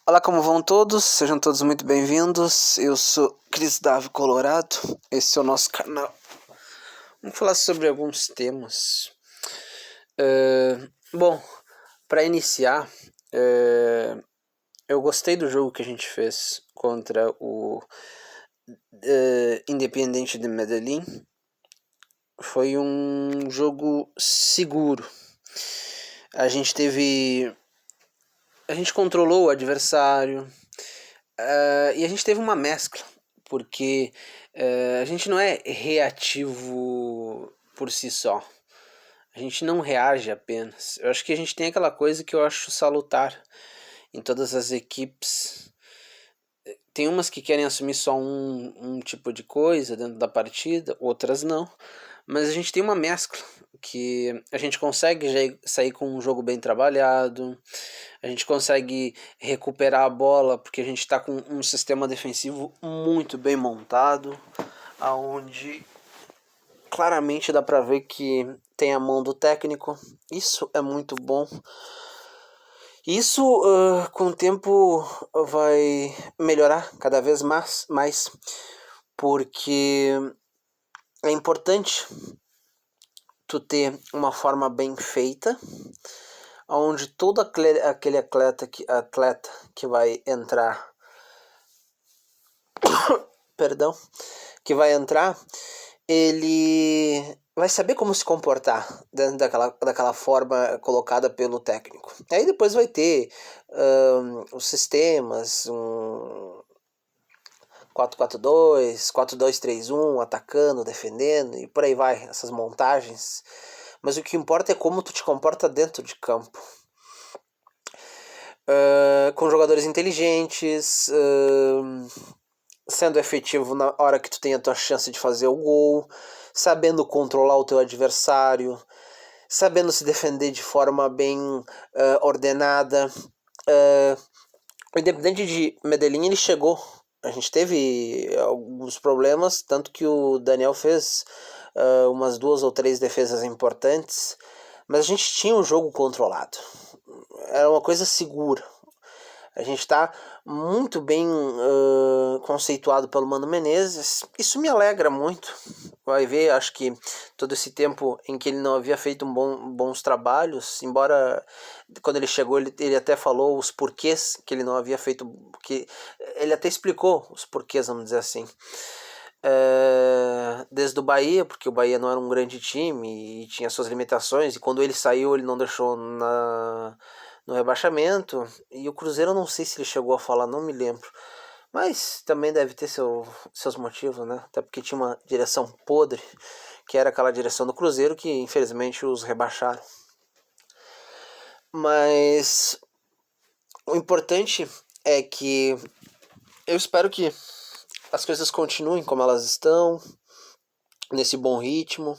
Olá, como vão todos? Sejam todos muito bem-vindos. Eu sou Cris Davi Colorado. Esse é o nosso canal. Vamos falar sobre alguns temas. Bom, para iniciar, eu gostei do jogo que a gente fez contra o Independiente de Medellín. Foi um jogo seguro. A gente controlou o adversário. E a gente teve uma mescla, porque a gente não é reativo por si só. A gente não reage apenas. Eu acho que a gente tem aquela coisa que eu acho salutar em todas as equipes. Tem umas que querem assumir só um tipo de coisa dentro da partida, outras não. Mas a gente tem uma mescla, que a gente consegue já sair com um jogo bem trabalhado, a gente consegue recuperar a bola porque a gente está com um sistema defensivo muito bem montado, aonde claramente dá para ver que tem a mão do técnico. Isso é muito bom. Isso com o tempo vai melhorar cada vez mais, porque é importante tu ter uma forma bem feita, onde todo aquele atleta que vai entrar, que vai entrar, ele vai saber como se comportar dentro daquela forma colocada pelo técnico. Aí depois vai ter os sistemas, 4-4-2, 4-2-3-1, atacando, defendendo e por aí vai, essas montagens. Mas o que importa é como tu te comporta dentro de campo. Com jogadores inteligentes, sendo efetivo na hora que tu tem a tua chance de fazer o gol, sabendo controlar o teu adversário, sabendo se defender de forma bem ordenada. O Independente de Medellín, ele chegou. A gente teve alguns problemas, tanto que o Daniel fez umas 2 ou 3 defesas importantes, mas a gente tinha o jogo controlado. Era uma coisa segura. A gente está muito bem conceituado pelo Mano Menezes. Isso me alegra muito. Vai ver, acho que todo esse tempo em que ele não havia feito bons trabalhos, embora quando ele chegou ele até falou os porquês que ele não havia feito, que ele até explicou os porquês, vamos dizer assim. Desde o Bahia, porque o Bahia não era um grande time e tinha suas limitações, e quando ele saiu ele não deixou no rebaixamento, e o Cruzeiro eu não sei se ele chegou a falar, não me lembro, mas também deve ter seus motivos, né? Até porque tinha uma direção podre, que era aquela direção do Cruzeiro que infelizmente os rebaixaram. Mas o importante é que eu espero que as coisas continuem como elas estão, nesse bom ritmo.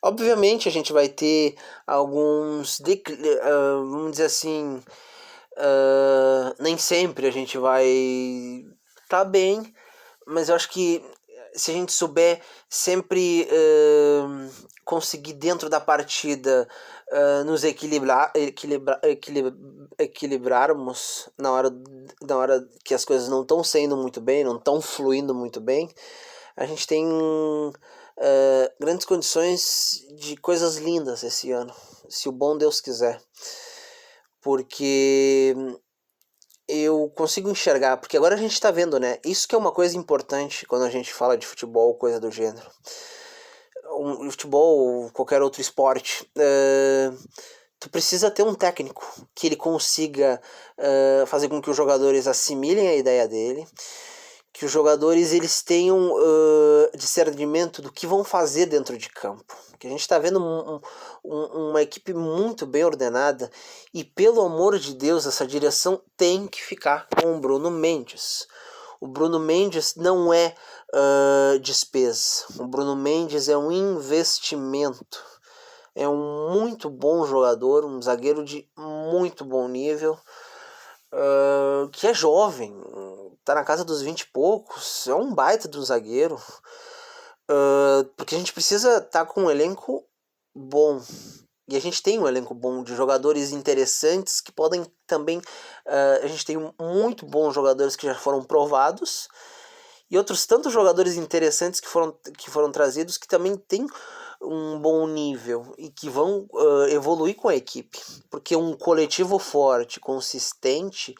Obviamente a gente vai ter alguns, vamos dizer assim, nem sempre a gente vai estar bem, mas eu acho que se a gente souber sempre conseguir dentro da partida nos equilibrarmos na hora que as coisas não estão sendo muito bem, não estão fluindo muito bem, a gente tem grandes condições de coisas lindas esse ano, se o bom Deus quiser. Porque eu consigo enxergar, porque agora a gente tá vendo, né? Isso que é uma coisa importante quando a gente fala de futebol, coisa do gênero. O futebol ou qualquer outro esporte, tu precisa ter um técnico que ele consiga fazer com que os jogadores assimilem a ideia dele, que os jogadores eles tenham discernimento do que vão fazer dentro de campo. Que a gente está vendo uma equipe muito bem ordenada e, pelo amor de Deus, essa direção tem que ficar com o Bruno Mendes. O Bruno Mendes não é despesa. O Bruno Mendes é um investimento. É um muito bom jogador, um zagueiro de muito bom nível, que é jovem, tá na casa dos 20 e poucos, é um baita do zagueiro, porque a gente precisa estar com um elenco bom. E a gente tem um elenco bom de jogadores interessantes que podem também. A gente tem muito bons jogadores que já foram provados e outros tantos jogadores interessantes que foram trazidos que também têm um bom nível e que vão evoluir com a equipe. Porque um coletivo forte, consistente,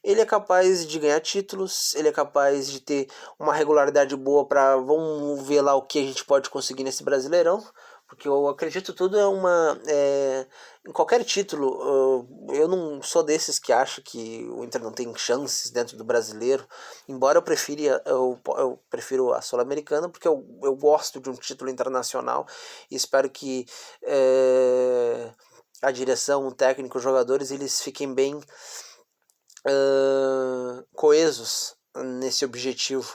ele é capaz de ganhar títulos, ele é capaz de ter uma regularidade boa para vamos ver lá o que a gente pode conseguir nesse Brasileirão. Porque eu acredito tudo em qualquer título. Eu não sou desses que acha que o Inter não tem chances dentro do brasileiro. Embora eu prefiro a Sul-Americana, porque eu gosto de um título internacional e espero que a direção, o técnico, os jogadores, eles fiquem bem coesos nesse objetivo.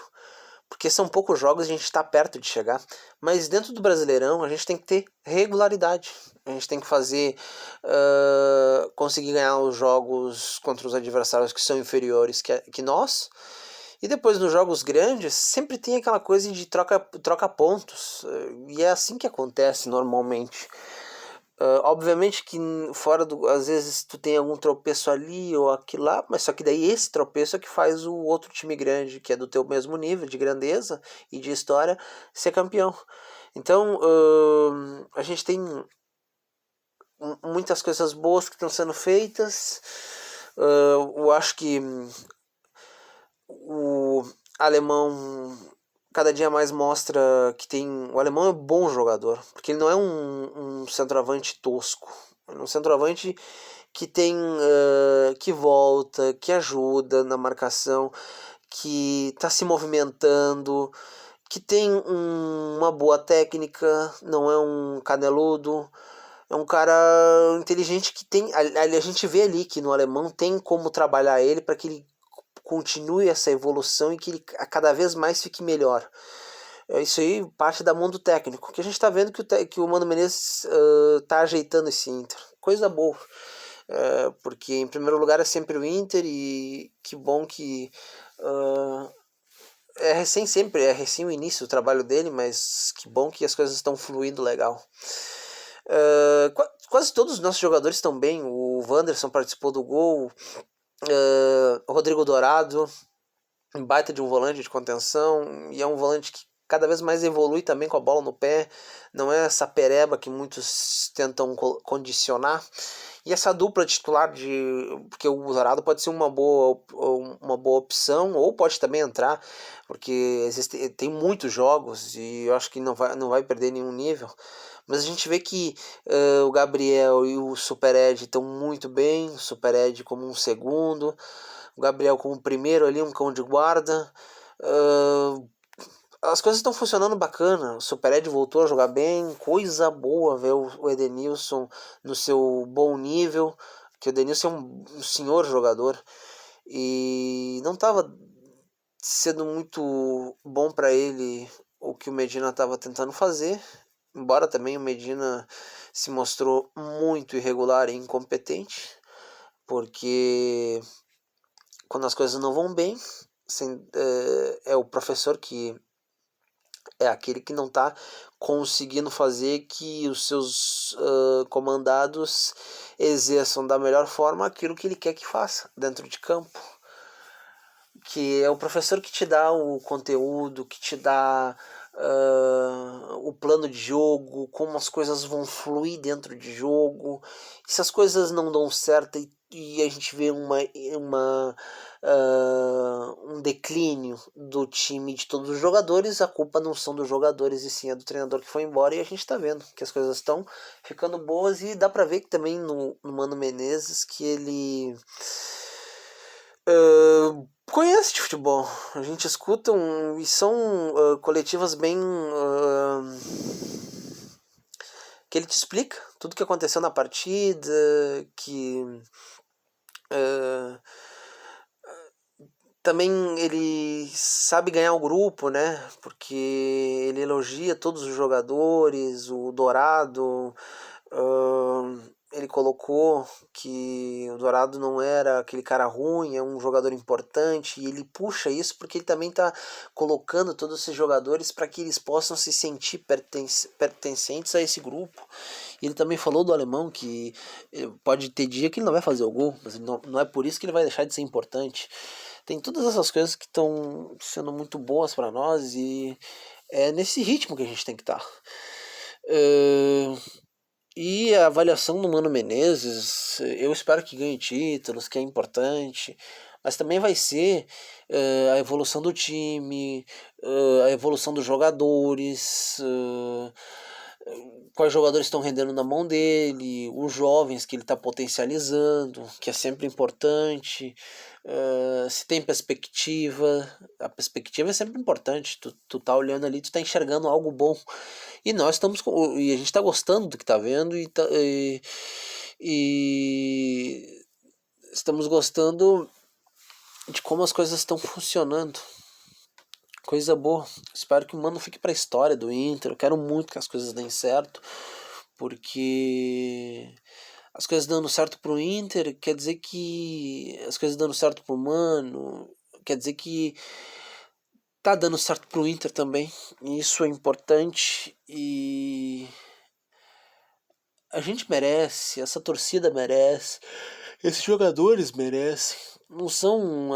Porque são poucos jogos e a gente está perto de chegar. Mas dentro do Brasileirão a gente tem que ter regularidade. A gente tem que fazer. Conseguir ganhar os jogos contra os adversários que são inferiores que nós. E depois nos jogos grandes sempre tem aquela coisa de troca pontos. E é assim que acontece normalmente. Obviamente que fora do. Às vezes tu tem algum tropeço ali ou aqui lá, mas só que daí esse tropeço é que faz o outro time grande, que é do teu mesmo nível de grandeza e de história, ser campeão. Então a gente tem muitas coisas boas que estão sendo feitas. Eu acho que o alemão cada dia mais mostra que tem. O alemão é um bom jogador, porque ele não é um centroavante tosco. Ele é um centroavante que tem. Que volta, que ajuda na marcação, que está se movimentando, que tem uma boa técnica, não é um caneludo. É um cara inteligente que tem. A gente vê ali que no alemão tem como trabalhar ele para que ele continue essa evolução e que ele cada vez mais fique melhor. Isso aí parte da mão do técnico, que a gente está vendo que o Mano Menezes está ajeitando esse Inter. Coisa boa. Porque em primeiro lugar é sempre o Inter e que bom que é recém o início do trabalho dele, mas que bom que as coisas estão fluindo legal. Quase todos os nossos jogadores estão bem. O Wanderson participou do gol, o Rodrigo Dourado, um baita de um volante de contenção, e é um volante que cada vez mais evolui também com a bola no pé, não é essa pereba que muitos tentam condicionar. E essa dupla titular porque o Dourado pode ser uma boa opção, ou pode também entrar, porque tem muitos jogos e eu acho que não vai perder nenhum nível. Mas a gente vê que o Gabriel e o Super Ed estão muito bem, o Super Ed como um segundo, o Gabriel como primeiro ali, um cão de guarda. As coisas estão funcionando bacana. O Super Ed voltou a jogar bem, coisa boa ver o Edenilson no seu bom nível, que o Edenilson é um senhor jogador e não estava sendo muito bom para ele o que o Medina estava tentando fazer, embora também o Medina se mostrou muito irregular e incompetente, porque quando as coisas não vão bem, é o professor que é aquele que não está conseguindo fazer que os seus comandados exerçam da melhor forma aquilo que ele quer que faça dentro de campo. Que é o professor que te dá o conteúdo, que te dá o plano de jogo, como as coisas vão fluir dentro de jogo. E se as coisas não dão certo e a gente vê um declínio do time de todos os jogadores, a culpa não são dos jogadores e sim é do treinador que foi embora, e a gente está vendo que as coisas estão ficando boas e dá para ver que também no Mano Menezes que ele conhece de futebol. A gente escuta e são coletivas bem que ele te explica tudo o que aconteceu na partida, que também ele sabe ganhar o grupo, né? Porque ele elogia todos os jogadores, o Dourado. Ele colocou que o Dourado não era aquele cara ruim, é um jogador importante, e ele puxa isso porque ele também está colocando todos esses jogadores para que eles possam se sentir pertencentes a esse grupo. E ele também falou do alemão que pode ter dia que ele não vai fazer o gol, mas não é por isso que ele vai deixar de ser importante. Tem todas essas coisas que estão sendo muito boas para nós e é nesse ritmo que a gente tem que estar. E a avaliação do Mano Menezes, eu espero que ganhe títulos, que é importante, mas também vai ser a evolução do time, a evolução dos jogadores, quais jogadores estão rendendo na mão dele, os jovens que ele está potencializando, que é sempre importante, se tem perspectiva, a perspectiva é sempre importante, tu tá olhando ali, tu tá enxergando algo bom, e nós estamos e a gente está gostando do que tá vendo e estamos gostando de como as coisas estão funcionando. Coisa boa. Espero que o Mano fique pra história do Inter. Eu quero muito que as coisas deem certo. Porque as coisas dando certo pro Inter quer dizer que as coisas dando certo pro Mano quer dizer que tá dando certo pro Inter também. E isso é importante e a gente merece, essa torcida merece, esses jogadores merecem. Não são.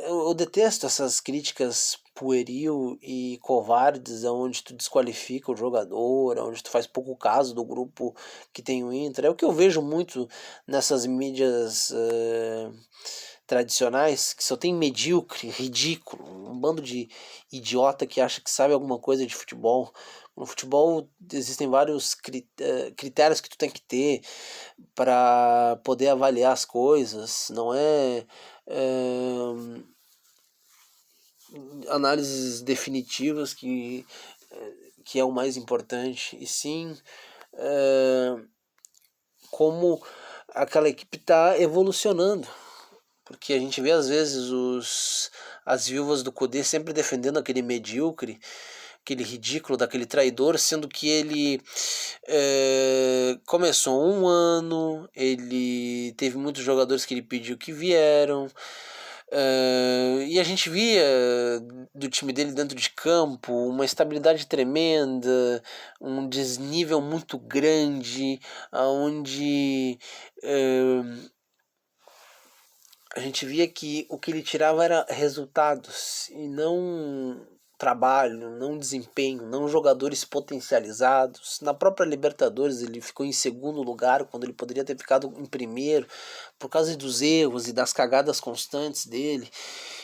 Eu detesto essas críticas pueril e covardes, onde tu desqualifica o jogador, onde tu faz pouco caso do grupo que tem o Inter. É o que eu vejo muito nessas mídias tradicionais, que só tem medíocre, ridículo, um bando de idiota que acha que sabe alguma coisa de futebol. No futebol existem vários critérios que tu tem que ter para poder avaliar as coisas, não é, análises definitivas que é o mais importante, e sim como aquela equipe está evolucionando. Porque a gente vê às vezes as viúvas do Cudê sempre defendendo aquele medíocre, aquele ridículo daquele traidor, sendo que ele começou um ano, ele teve muitos jogadores que ele pediu que vieram, e a gente via do time dele dentro de campo uma estabilidade tremenda, um desnível muito grande, onde a gente via que o que ele tirava era resultados e não trabalho, não desempenho, não jogadores potencializados. Na própria Libertadores ele ficou em segundo lugar quando ele poderia ter ficado em primeiro por causa dos erros e das cagadas constantes dele.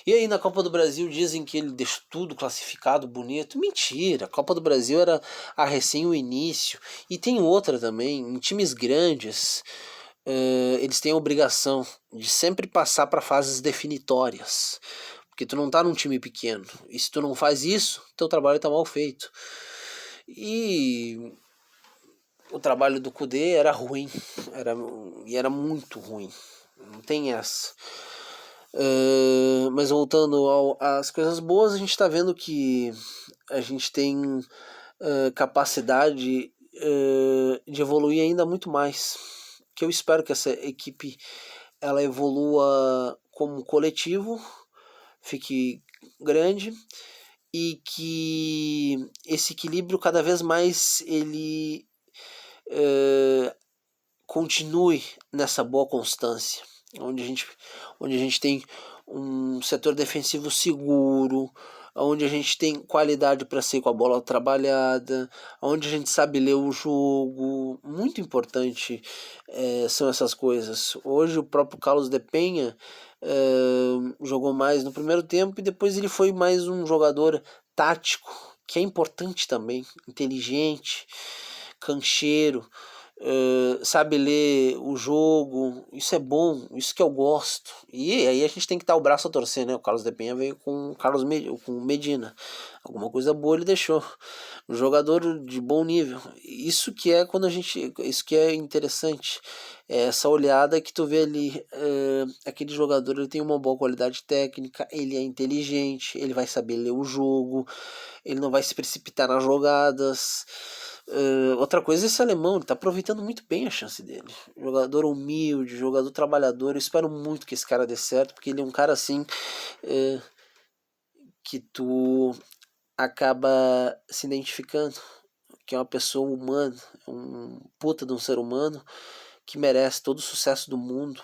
E aí na Copa do Brasil dizem que ele deixou tudo classificado bonito. Mentira, a Copa do Brasil era a recém o início. E tem outra também, em times grandes eles têm a obrigação de sempre passar para fases definitórias. Porque tu não tá num time pequeno. E se tu não faz isso, teu trabalho tá mal feito. E o trabalho do Kudê era ruim. Era muito ruim. Não tem essa. Mas voltando às coisas boas, a gente está vendo que a gente tem capacidade de evoluir ainda muito mais. Que eu espero que essa equipe ela evolua como coletivo, fique grande e que esse equilíbrio cada vez mais ele continue nessa boa constância, onde a gente tem um setor defensivo seguro, onde a gente tem qualidade para ser com a bola trabalhada, onde a gente sabe ler o jogo, muito importante são essas coisas. Hoje o próprio Carlos de Penha jogou mais no primeiro tempo e depois ele foi mais um jogador tático, que é importante também, inteligente, cancheiro, sabe ler o jogo, isso é bom, isso que eu gosto. E aí a gente tem que dar o braço a torcer, né? O Carlos de Penha veio com com Medina. Alguma coisa boa ele deixou. Um jogador de bom nível. Isso que é quando a gente. Isso que é interessante. É essa olhada que tu vê ali. Aquele jogador ele tem uma boa qualidade técnica, ele é inteligente, ele vai saber ler o jogo, ele não vai se precipitar nas jogadas. Outra coisa é esse alemão, ele tá aproveitando muito bem a chance dele. Jogador humilde, jogador trabalhador. Eu espero muito que esse cara dê certo, porque ele é um cara assim que tu acaba se identificando. que é uma pessoa humana, um puta de um ser humano que merece todo o sucesso do mundo.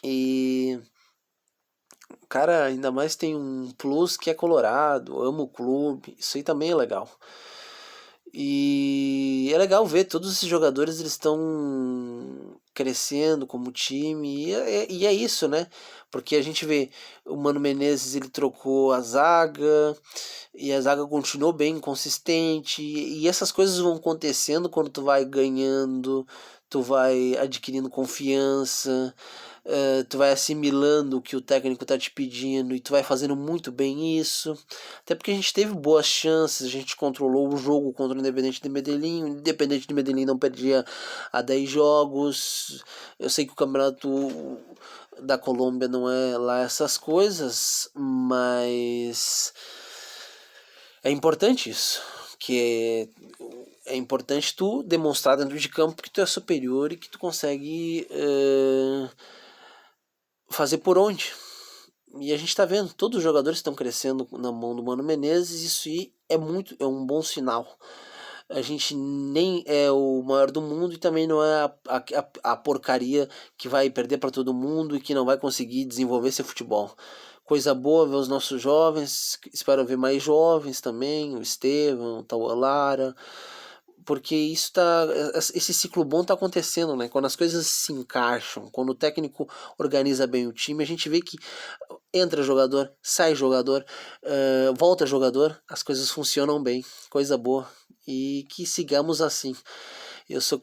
E cara, ainda mais tem um plus que é colorado, ama o clube, isso aí também é legal. E é legal ver todos esses jogadores, eles estão crescendo como time, e é isso, né? Porque a gente vê o Mano Menezes, ele trocou a zaga, e a zaga continuou bem consistente, e essas coisas vão acontecendo quando tu vai ganhando, tu vai adquirindo confiança, tu vai assimilando o que o técnico tá te pedindo, e tu vai fazendo muito bem isso. Até porque a gente teve boas chances, a gente controlou o jogo contra o Independente de Medellín. O Independente de Medellín não perdia há 10 jogos. Eu sei que o campeonato da Colômbia não é lá essas coisas, mas é importante isso. Que é importante tu demonstrar dentro de campo que tu é superior e que tu consegue fazer por onde. E a gente tá vendo, todos os jogadores estão crescendo na mão do Mano Menezes, isso aí é um bom sinal. A gente nem é o maior do mundo e também não é a porcaria que vai perder para todo mundo e que não vai conseguir desenvolver seu futebol. Coisa boa ver os nossos jovens, espero ver mais jovens também, o Estevam, o Taualara, porque esse ciclo bom tá acontecendo, né? Quando as coisas se encaixam, quando o técnico organiza bem o time, a gente vê que entra jogador, sai jogador, volta jogador, as coisas funcionam bem, coisa boa. E que sigamos assim. Eu sou